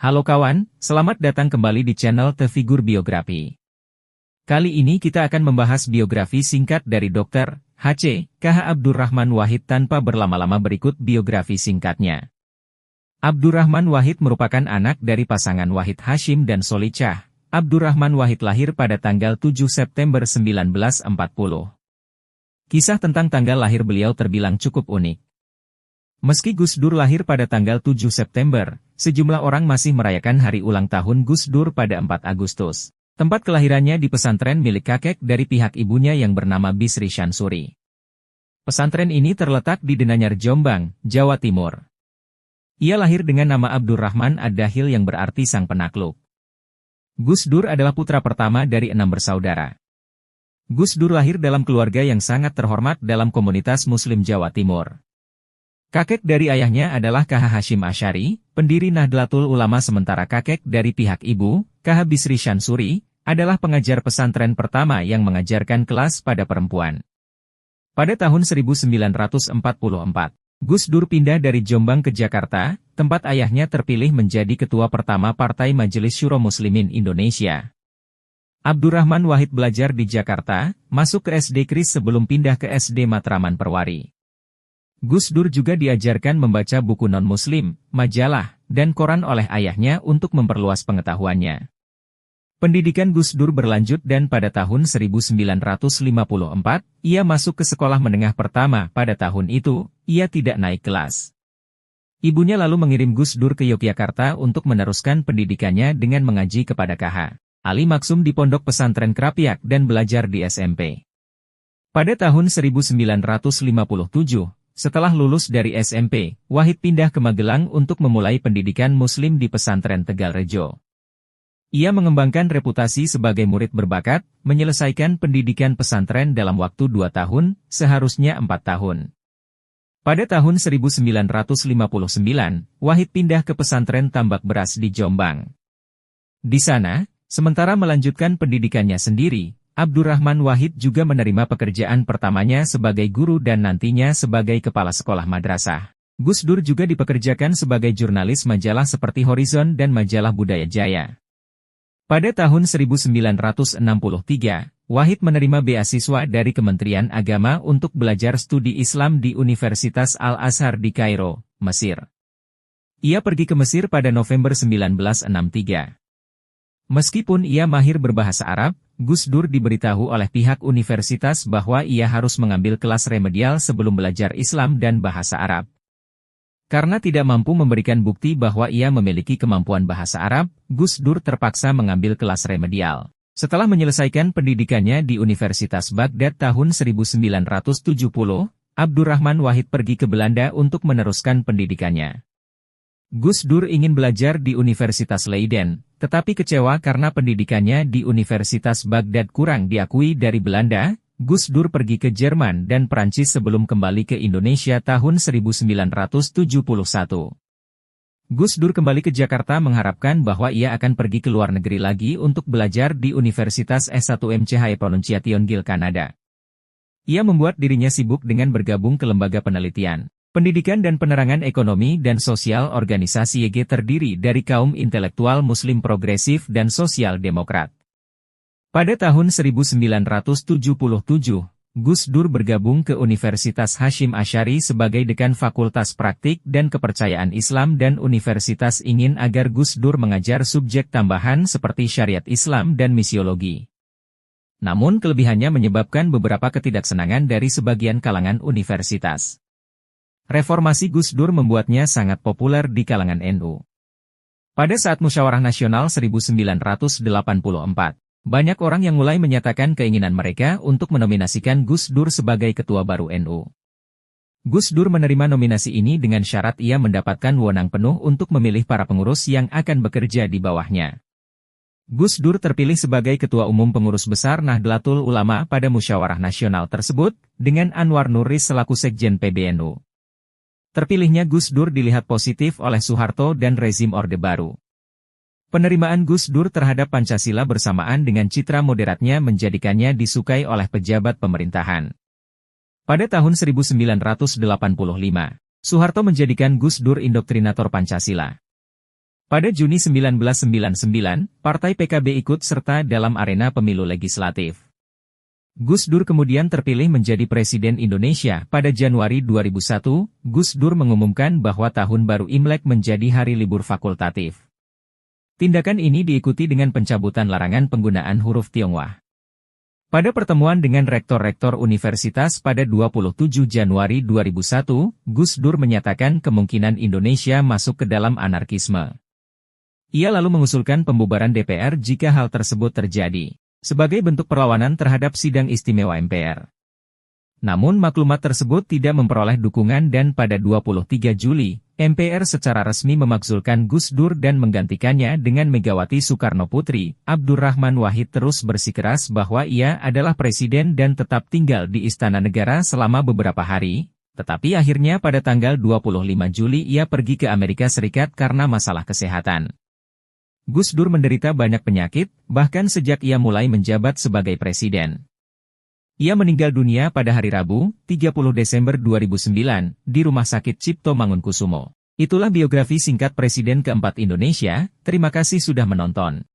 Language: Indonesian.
Halo kawan, selamat datang kembali di channel The Figur Biografi. Kali ini kita akan membahas biografi singkat dari Dr. H.C. K.H. Abdurrahman Wahid tanpa berlama-lama berikut biografi singkatnya. Abdurrahman Wahid merupakan anak dari pasangan Wahid Hashim dan Solicah. Abdurrahman Wahid lahir pada tanggal 7 September 1940. Kisah tentang tanggal lahir beliau terbilang cukup unik. Meski Gus Dur lahir pada tanggal 7 September, sejumlah orang masih merayakan hari ulang tahun Gus Dur pada 4 Agustus. Tempat kelahirannya di pesantren milik kakek dari pihak ibunya yang bernama Bisri Syansuri. Pesantren ini terletak di Denanyar, Jombang, Jawa Timur. Ia lahir dengan nama Abdurrahman Ad-Dahil yang berarti sang penakluk. Gus Dur adalah putra pertama dari 6 bersaudara. Gus Dur lahir dalam keluarga yang sangat terhormat dalam komunitas Muslim Jawa Timur. Kakek dari ayahnya adalah K.H. Hashim Asy'ari, pendiri Nahdlatul Ulama, sementara kakek dari pihak ibu, K.H. Bisri Syansuri, adalah pengajar pesantren pertama yang mengajarkan kelas pada perempuan. Pada tahun 1944, Gus Dur pindah dari Jombang ke Jakarta, tempat ayahnya terpilih menjadi ketua pertama Partai Majelis Syuro Muslimin Indonesia. Abdurrahman Wahid belajar di Jakarta, masuk ke SD Kris sebelum pindah ke SD Matraman Perwari. Gus Dur juga diajarkan membaca buku non-muslim, majalah, dan koran oleh ayahnya untuk memperluas pengetahuannya. Pendidikan Gus Dur berlanjut dan pada tahun 1954, ia masuk ke sekolah menengah pertama. Pada tahun itu, ia tidak naik kelas. Ibunya lalu mengirim Gus Dur ke Yogyakarta untuk meneruskan pendidikannya dengan mengaji kepada K.H. Ali Maksum di Pondok Pesantren Krapyak dan belajar di SMP. Pada tahun 1957, setelah lulus dari SMP, Wahid pindah ke Magelang untuk memulai pendidikan Muslim di pesantren Tegalrejo. Ia mengembangkan reputasi sebagai murid berbakat, menyelesaikan pendidikan pesantren dalam waktu 2 tahun, seharusnya 4 tahun. Pada tahun 1959, Wahid pindah ke pesantren Tambak Beras di Jombang. Di sana, sementara melanjutkan pendidikannya sendiri, Abdurrahman Wahid juga menerima pekerjaan pertamanya sebagai guru dan nantinya sebagai kepala sekolah madrasah. Gus Dur juga dipekerjakan sebagai jurnalis majalah seperti Horizon dan majalah Budaya Jaya. Pada tahun 1963, Wahid menerima beasiswa dari Kementerian Agama untuk belajar studi Islam di Universitas Al-Azhar di Kairo, Mesir. Ia pergi ke Mesir pada November 1963. Meskipun ia mahir berbahasa Arab, Gus Dur diberitahu oleh pihak universitas bahwa ia harus mengambil kelas remedial sebelum belajar Islam dan bahasa Arab. Karena tidak mampu memberikan bukti bahwa ia memiliki kemampuan bahasa Arab, Gus Dur terpaksa mengambil kelas remedial. Setelah menyelesaikan pendidikannya di Universitas Baghdad tahun 1970, Abdurrahman Wahid pergi ke Belanda untuk meneruskan pendidikannya. Gus Dur ingin belajar di Universitas Leiden, tetapi kecewa karena pendidikannya di Universitas Baghdad kurang diakui dari Belanda. Gus Dur pergi ke Jerman dan Prancis sebelum kembali ke Indonesia tahun 1971. Gus Dur kembali ke Jakarta mengharapkan bahwa ia akan pergi ke luar negeri lagi untuk belajar di Universitas S1 Pronunciation Guild Kanada. Ia membuat dirinya sibuk dengan bergabung ke lembaga penelitian, pendidikan dan penerangan ekonomi dan sosial. Organisasi YG terdiri dari kaum intelektual Muslim progresif dan sosial demokrat. Pada tahun 1977, Gus Dur bergabung ke Universitas Hashim Asy'ari sebagai dekan Fakultas Praktik dan Kepercayaan Islam dan Universitas ingin agar Gus Dur mengajar subjek tambahan seperti syariat Islam dan misiologi. Namun kelebihannya menyebabkan beberapa ketidaksenangan dari sebagian kalangan universitas. Reformasi Gus Dur membuatnya sangat populer di kalangan NU. Pada saat Musyawarah Nasional 1984, banyak orang yang mulai menyatakan keinginan mereka untuk menominasikan Gus Dur sebagai ketua baru NU. Gus Dur menerima nominasi ini dengan syarat ia mendapatkan wewenang penuh untuk memilih para pengurus yang akan bekerja di bawahnya. Gus Dur terpilih sebagai Ketua Umum Pengurus Besar Nahdlatul Ulama pada Musyawarah Nasional tersebut, dengan Anwar Nurris selaku Sekjen PBNU. Terpilihnya Gus Dur dilihat positif oleh Soeharto dan rezim Orde Baru. Penerimaan Gus Dur terhadap Pancasila bersamaan dengan citra moderatnya menjadikannya disukai oleh pejabat pemerintahan. Pada tahun 1985, Soeharto menjadikan Gus Dur indoktrinator Pancasila. Pada Juni 1999, Partai PKB ikut serta dalam arena pemilu legislatif. Gus Dur kemudian terpilih menjadi Presiden Indonesia. Pada Januari 2001, Gus Dur mengumumkan bahwa Tahun Baru Imlek menjadi hari libur fakultatif. Tindakan ini diikuti dengan pencabutan larangan penggunaan huruf Tionghoa. Pada pertemuan dengan rektor-rektor universitas pada 27 Januari 2001, Gus Dur menyatakan kemungkinan Indonesia masuk ke dalam anarkisme. Ia lalu mengusulkan pembubaran DPR jika hal tersebut terjadi, sebagai bentuk perlawanan terhadap sidang istimewa MPR. Namun maklumat tersebut tidak memperoleh dukungan dan pada 23 Juli, MPR secara resmi memakzulkan Gus Dur dan menggantikannya dengan Megawati Soekarno Putri. Abdurrahman Wahid terus bersikeras bahwa ia adalah presiden dan tetap tinggal di Istana Negara selama beberapa hari, tetapi akhirnya pada tanggal 25 Juli ia pergi ke Amerika Serikat karena masalah kesehatan. Gus Dur menderita banyak penyakit, bahkan sejak ia mulai menjabat sebagai presiden. Ia meninggal dunia pada hari Rabu, 30 Desember 2009, di Rumah Sakit Cipto Mangunkusumo. Itulah biografi singkat Presiden keempat Indonesia. Terima kasih sudah menonton.